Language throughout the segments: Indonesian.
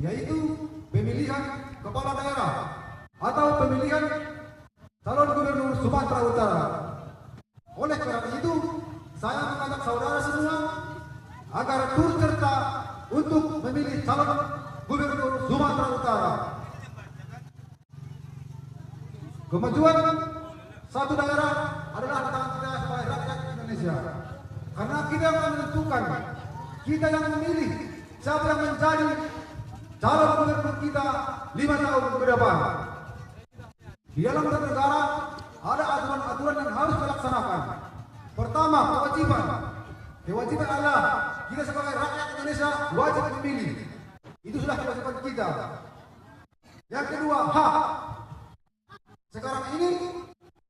yaitu pemilihan kepala daerah atau pemilihan calon gubernur Sumatera Utara. Oleh karena itu, saya mengajak saudara semua agar turut serta untuk memilih calon gubernur Sumatera Utara. Kemajuan satu daerah adalah di tangan kita sebagai rakyat Indonesia. Karena kita yang menentukan, kita yang memilih siapa yang menjadi calon gubernur kita 5 tahun ke depan. Di dalam bernegara ada aturan-aturan yang harus dilaksanakan. Pertama, kewajiban. Kewajiban adalah kita sebagai rakyat Indonesia wajib memilih. Itu sudah kewajiban kita. Yang kedua, hak. Sekarang ini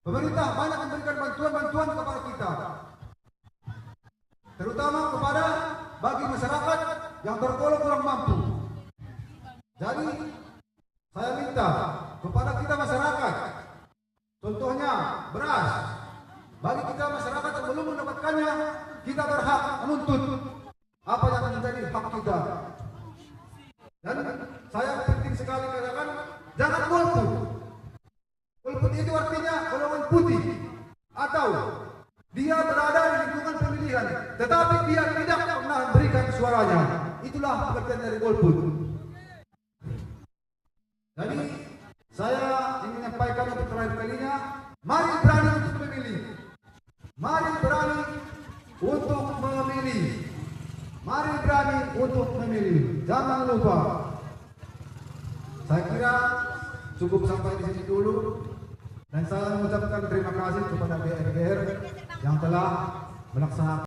pemerintah banyak memberikan bantuan-bantuan kepada kita, terutama kepada bagi masyarakat yang tergolong kurang mampu. Jadi saya minta kepada kita masyarakat, contohnya beras. Bagi kita masyarakat yang belum mendapatkannya, kita berhak menuntut apa yang menjadi hak kita. Dan saya penting sekali katakan, jangan golput. Golput itu artinya golongan putih, atau dia berada di lingkungan pemilihan, tetapi dia tidak pernah memberikan suaranya. Itulah pengertian dari golput. Jadi saya ingin menyampaikan untuk terakhir kalinya, mari berani untuk memilih. Mari berani untuk memilih. Mari berani untuk memilih. Jangan lupa. Saya kira cukup sampai di sini dulu. Dan saya mengucapkan terima kasih kepada BRGR yang telah melaksanakan